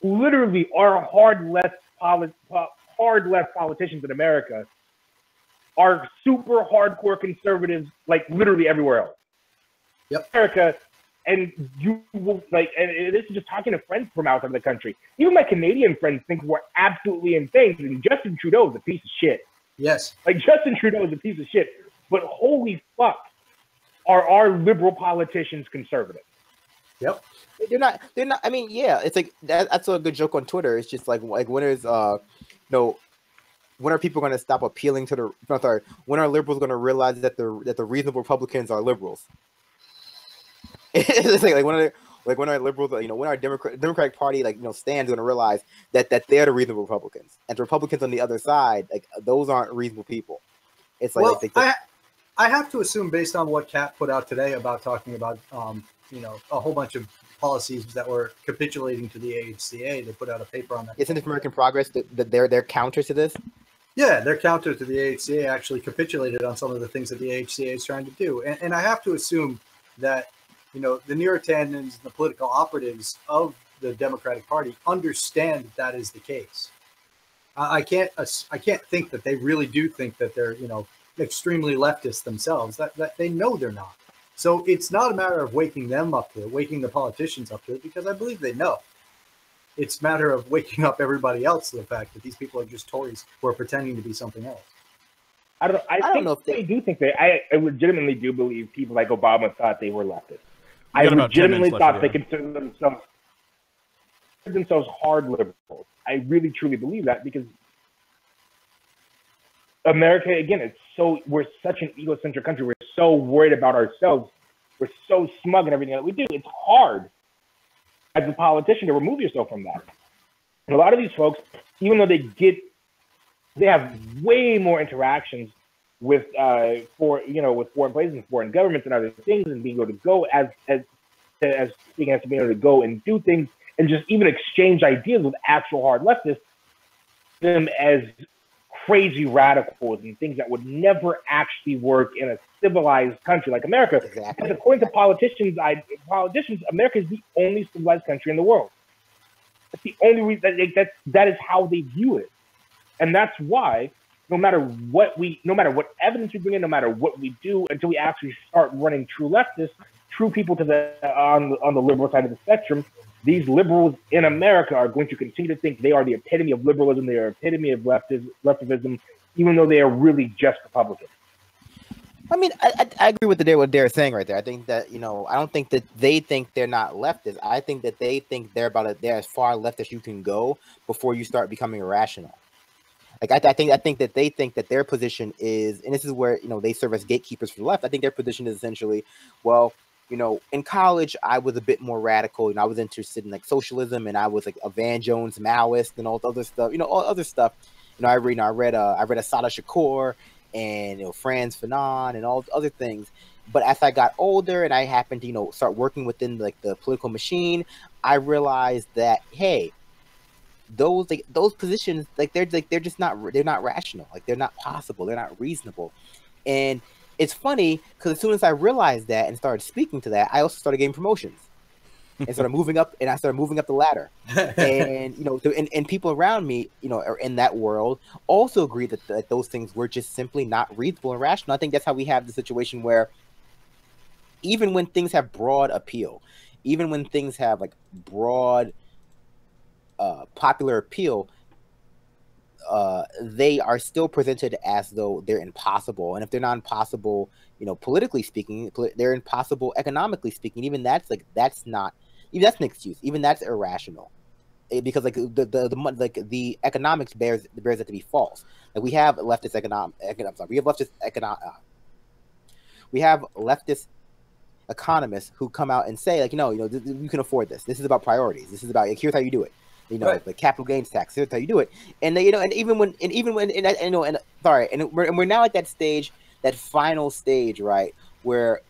literally our hard left politicians in America are super hardcore conservatives, like literally everywhere else. Yep. America, and you will like, and this is just talking to friends from outside the country. Even my Canadian friends think we're absolutely insane. And Justin Trudeau is a piece of shit. Yes. Like Justin Trudeau is a piece of shit. But holy fuck, are our liberal politicians conservative? Yep. They're not. I mean, yeah, it's like that's a good joke on Twitter. It's just like when is when are people going to stop appealing to the? No, sorry. When are liberals going to realize that the reasonable Republicans are liberals? It's like when our liberals, when our Democratic Party stands going to realize that they're the reasonable Republicans, and the Republicans on the other side, like those aren't reasonable people. It's like, I have to assume, based on what Kat put out today about talking about a whole bunch of policies that were capitulating to the AHCA. They put out a paper on that. Isn't it American Progress that they're counter to this? Yeah, their counter to the AHCA actually capitulated on some of the things that the AHCA is trying to do. And I have to assume that, the Neurotandans and the political operatives of the Democratic Party understand that is the case. I can't think that they really do think that they're, extremely leftist themselves, that they know they're not. So it's not a matter of waking them up to it, waking the politicians up to it, because I believe they know. It's a matter of waking up everybody else to the fact that these people are just Tories who are pretending to be something else. I don't know if they do think that. I legitimately do believe people like Obama thought they were leftist. I legitimately thought they considered themselves hard liberals. I really truly believe that, because America, again, we're such an egocentric country. We're so worried about ourselves. We're so smug in everything that we do. It's hard as a politician to remove yourself from that. And a lot of these folks, even though they have way more interactions with with foreign places and foreign governments and other things, and being able to go as being able to go and do things and just even exchange ideas with actual hard leftists, them as crazy radicals and things that would never actually work in a civilized country like America. Exactly. Because according to politicians, America is the only civilized country in the world. That's the only reason that is how they view it, and that's why no matter what evidence we bring in, no matter what we do, until we actually start running true leftists, true people to on the liberal side of the spectrum, these liberals in America are going to continue to think they are the epitome of liberalism, they are the epitome of leftivism, even though they are really just Republicans. I mean, I agree with what they're saying right there. I think that, I don't think that they think they're not leftist. I think that they think they're as far left as you can go before you start becoming irrational. Like, I think that they think that their position is, and this is where, they serve as gatekeepers for the left. I think their position is essentially, well, in college, I was a bit more radical, I was interested in like socialism, and I was like a Van Jones Maoist and all other stuff, all other stuff. I read Assata Shakur and Franz Fanon and all other things. But as I got older and I happened to start working within like the political machine, I realized that, hey, those positions, they're just not rational, like they're not possible, they're not reasonable. And it's funny because as soon as I realized that and started speaking to that, I also started getting promotions and started moving up, and I started moving up the ladder. And and people around me, in that world also agree that those things were just simply not reasonable and rational. I think that's how we have the situation where even when things have broad appeal, even when things have like broad popular appeal, they are still presented as though they're impossible. And if they're not impossible, politically speaking, they're impossible economically speaking. Even that's an excuse. Even that's irrational, because like the economics bears it to be false. Like we have leftist economists who come out and say like, you can afford this. This is about priorities. This is about here's how you do it. Right. The capital gains tax. Here's how you do it. And they, and we're now at that stage, that final stage, right, where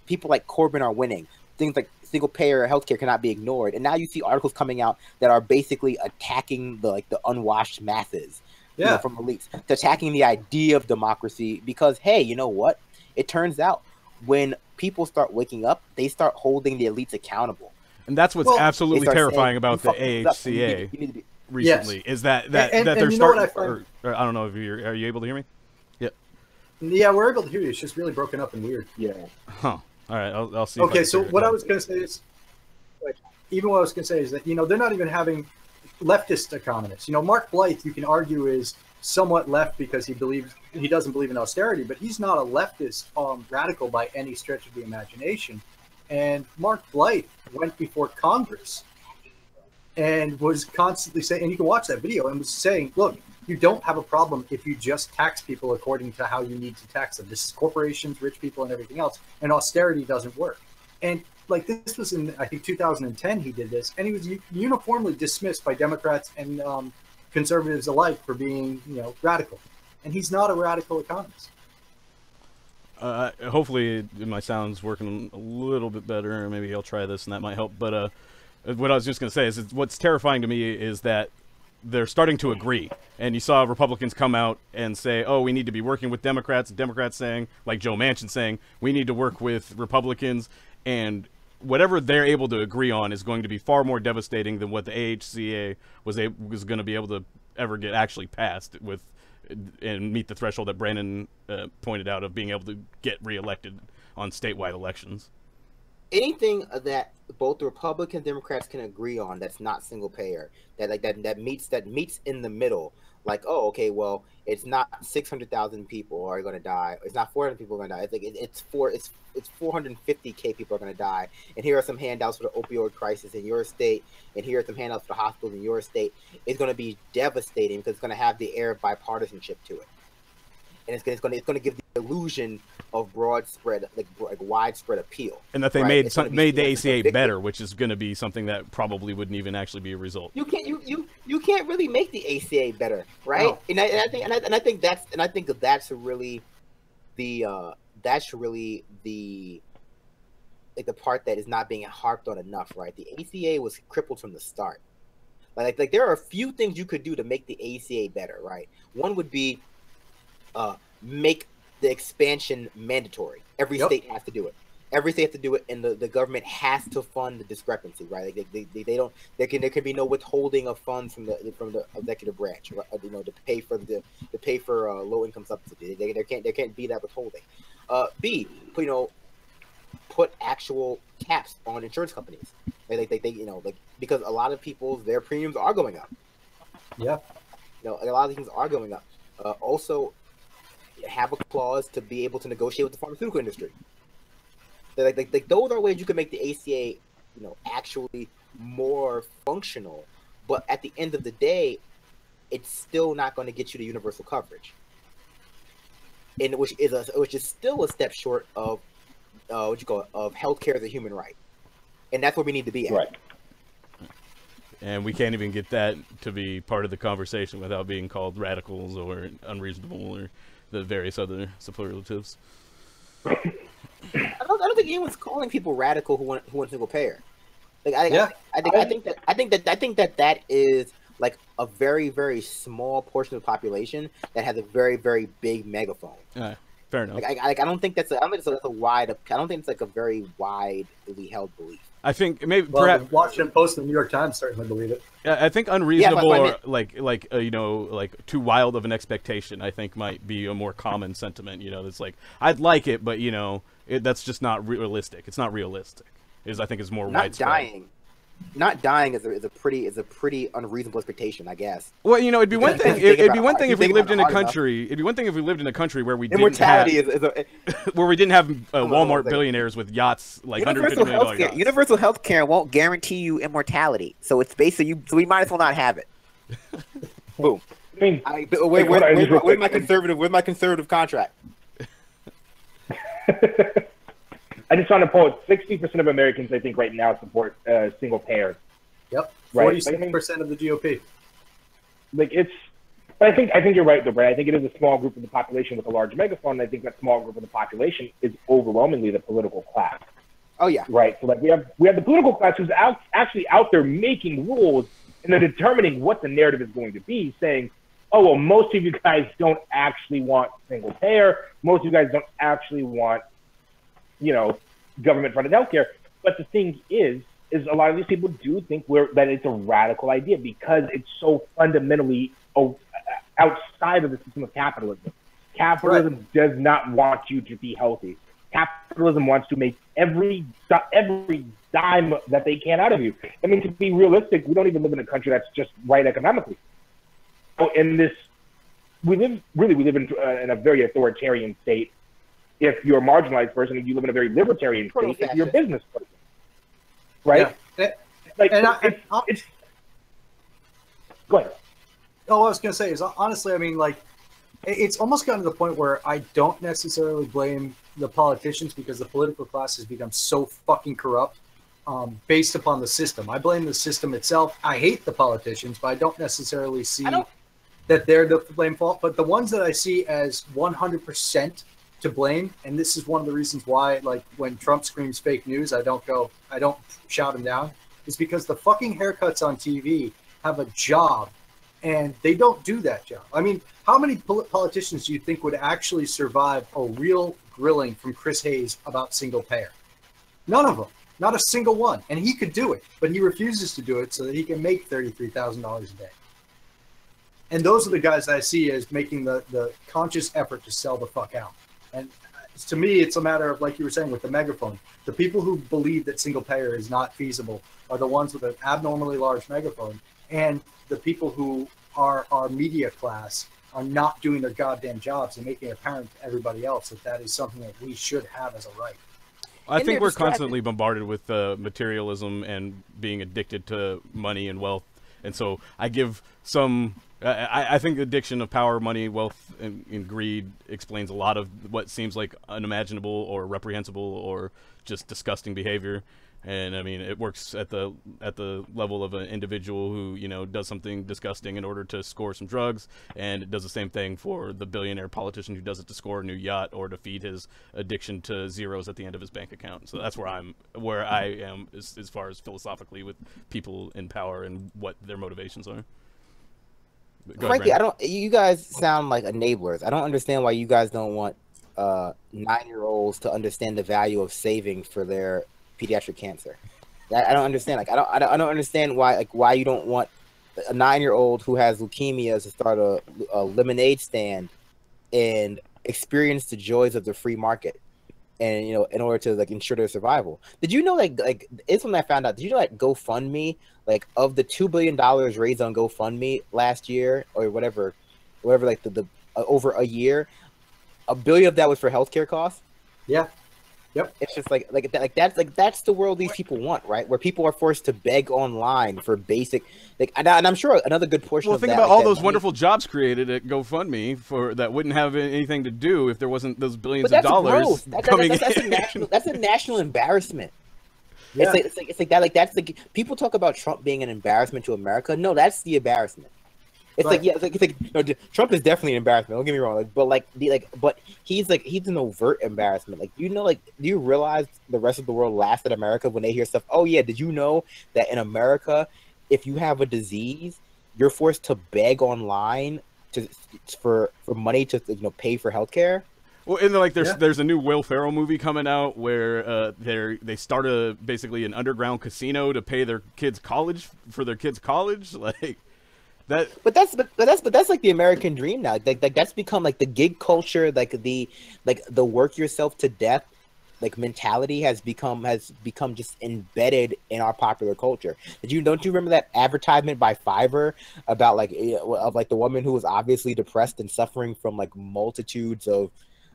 people like Corbyn are winning. Things like single payer healthcare cannot be ignored. And now you see articles coming out that are basically attacking the unwashed masses, from elites, attacking the idea of democracy. Because hey, you know what? It turns out when people start waking up, they start holding the elites accountable. And that's what's absolutely terrifying saying, about the AHCA recently, is that they're starting. I don't know if are you able to hear me? Yeah. Yeah, we're able to hear you. It's just really broken up and weird. Yeah. Huh. All right. I'll see. Okay. So what I was going to say is, that they're not even having leftist economists. Mark Blythe, you can argue, is somewhat left because he doesn't believe in austerity, but he's not a leftist radical by any stretch of the imagination. And Mark Blythe went before Congress and was constantly saying, and you can watch that video, and was saying, look, you don't have a problem if you just tax people according to how you need to tax them. This is corporations, rich people, and everything else. And austerity doesn't work. And this was in, I think, 2010 he did this, and he was uniformly dismissed by Democrats and conservatives alike for being, radical. And he's not a radical economist. Hopefully my sound's working a little bit better, or maybe I'll try this and that might help. But what I was just going to say is what's terrifying to me is that they're starting to agree. And you saw Republicans come out and say, oh, we need to be working with Democrats. Democrats saying, like Joe Manchin saying, we need to work with Republicans. And whatever they're able to agree on is going to be far more devastating than what the AHCA was going to be able to ever get actually passed with and meet the threshold that Brandon pointed out of being able to get reelected on statewide elections. Anything that both the Republicans and Democrats can agree on that's not single payer, that meets in the middle, like, oh, okay, well, it's not 600,000 people are going to die, it's not 400 people are going to die, it's 450K people are going to die, and here are some handouts for the opioid crisis in your state, and here are some handouts for the hospitals in your state. It's going to be devastating because it's going to have the air of bipartisanship to it, and it's going to give the illusion of widespread appeal. And that they made the ACA better, which is going to be something that probably wouldn't even actually be a result. You can't really make the ACA better, right? No. And I think that's really the part that is not being harped on enough, right? The ACA was crippled from the start. Like there are a few things you could do to make the ACA better, right? One would be make the expansion mandatory. Every state has to do it. Every state has to do it, and the government has to fund the discrepancy, right? Like they don't. There can be no withholding of funds from the executive branch, right? To pay for low income subsidy. There can't be that withholding. B, put actual caps on insurance companies. Because a lot of their premiums are going up. Yeah. A lot of things are going up. Also, have a clause to be able to negotiate with the pharmaceutical industry. Those are ways you can make the ACA, actually more functional. But at the end of the day, it's still not going to get you to universal coverage, and which is still a step short of of healthcare as a human right, and that's where we need to be at. Right. And we can't even get that to be part of the conversation without being called radicals or unreasonable or the various other superlatives. I don't think anyone's calling people radical who want single payer. I think that is like a very, very small portion of the population that has a very, very big megaphone. Fair enough. I don't think that's a wide. I don't think it's like a very widely held belief. I think maybe perhaps the Washington Post and the New York Times certainly believe it. I think unreasonable or like too wild of an expectation, I think might be a more common sentiment. That's like I'd like it, but that's just not realistic. It's not realistic. I think is more widespread. Not dying is a pretty unreasonable expectation, I guess. Well, it'd be one thing. It'd be one thing if we lived in a country. It'd be one thing if we lived in a country where we didn't have where we didn't have Walmart billionaires with yachts like $150 million yachts. Universal health care won't guarantee you immortality, so it's basically so we might as well not have it. Boom. Where's my conservative contract? I just found a poll. 60% of Americans, I think, right now support single payer. Yep, 46% of the GOP. But I think you're right, though, Brad. I think it is a small group of the population with a large megaphone. And I think that small group of the population is overwhelmingly the political class. Oh yeah, right. So we have the political class who's actually out there making rules and they're determining what the narrative is going to be, saying, oh well, most of you guys don't actually want single payer. Most of you guys don't actually want government-funded healthcare. But the thing is, is a lot of these people do think that it's a radical idea because it's so fundamentally outside of the system of capitalism. Capitalism does not want you to be healthy. Capitalism wants to make every dime that they can out of you. I mean, to be realistic, we don't even live in a country that's just right economically. So we live in a very authoritarian state. If you're a marginalized person, you live in a very libertarian state if you're a business person. Right? Yeah. Like, it's go ahead. Oh, what I was going to say is, honestly, I mean, like, it's almost gotten to the point where I don't necessarily blame the politicians because the political class has become so fucking corrupt based upon the system. I blame the system itself. I hate the politicians, but I don't necessarily see that they're the blame fault. But the ones that I see as 100% to blame, and this is one of the reasons why, like, when Trump screams fake news, I don't shout him down, is because the fucking haircuts on TV have a job, and they don't do that job. I mean, how many politicians do you think would actually survive a real grilling from Chris Hayes about single payer? None of them. Not a single one. And he could do it, but he refuses to do it so that he can make $33,000 a day. And those are the guys I see as making the conscious effort to sell the fuck out. And to me, it's a matter of, like you were saying, with the megaphone. The people who believe that single payer is not feasible are the ones with an abnormally large megaphone. And the people who are our media class are not doing their goddamn jobs and making it apparent to everybody else that is something that we should have as a right. I think we're constantly bombarded with materialism and being addicted to money and wealth. And so I give some... I think the addiction of power, money, wealth, and greed explains a lot of what seems like unimaginable or reprehensible or just disgusting behavior. And I mean, it works at the level of an individual who, you know, does something disgusting in order to score some drugs, and it does the same thing for the billionaire politician who does it to score a new yacht or to feed his addiction to zeros at the end of his bank account. So that's where I am as far as philosophically with people in power and what their motivations are. Frankly, you guys sound like enablers. I don't understand why you guys don't want 9-year-olds to understand the value of saving for their pediatric cancer. I don't understand. Like, I don't understand why you don't want a 9-year-old who has leukemia to start a lemonade stand and experience the joys of the free market, and, you know, in order to, like, ensure their survival. Did you know, like it's when I found out, did you know, like, GoFundMe, like, of the $2 billion raised on GoFundMe last year or whatever, like the over a year, $1 billion of that was for healthcare costs? Yeah. Yep. It's just that's the world these people want, right? Where people are forced to beg online for basic, like, and I'm sure another good portion. Well, think about all those wonderful jobs created at GoFundMe that wouldn't have anything to do if there wasn't those billions of dollars coming in. That's a national embarrassment. Yeah. It's like that. Like, that's like, people talk about Trump being an embarrassment to America. No, that's the embarrassment. It's right. It's like no, Trump is definitely an embarrassment. Don't get me wrong. But he's an overt embarrassment. Like, you know, like, do you realize the rest of the world laughs at America when they hear stuff? Oh yeah, did you know that in America, if you have a disease, you're forced to beg online for money to, you know, pay for healthcare? Well, and like there's a new Will Ferrell movie coming out where they start basically an underground casino to pay their kids' college like. But that's like the American dream now. Like that's become like the gig culture, like the work yourself to death, like, mentality has become just embedded in our popular culture. Don't you remember that advertisement by Fiverr about, like, of, like, the woman who was obviously depressed and suffering from, like, multitudes of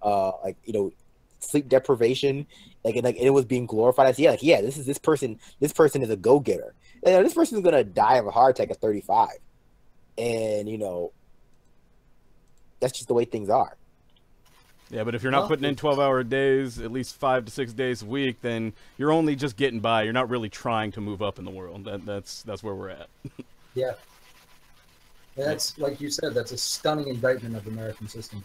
like, you know, sleep deprivation, like it was being glorified as, this person is a go-getter. You know, this person is gonna die of a heart attack at 35. And, you know, that's just the way things are. Yeah, but if you're not putting in 12-hour days, at least 5 to 6 days a week, then you're only just getting by. You're not really trying to move up in the world. That's where we're at. Yeah. That's, like you said, that's a stunning indictment of the American system.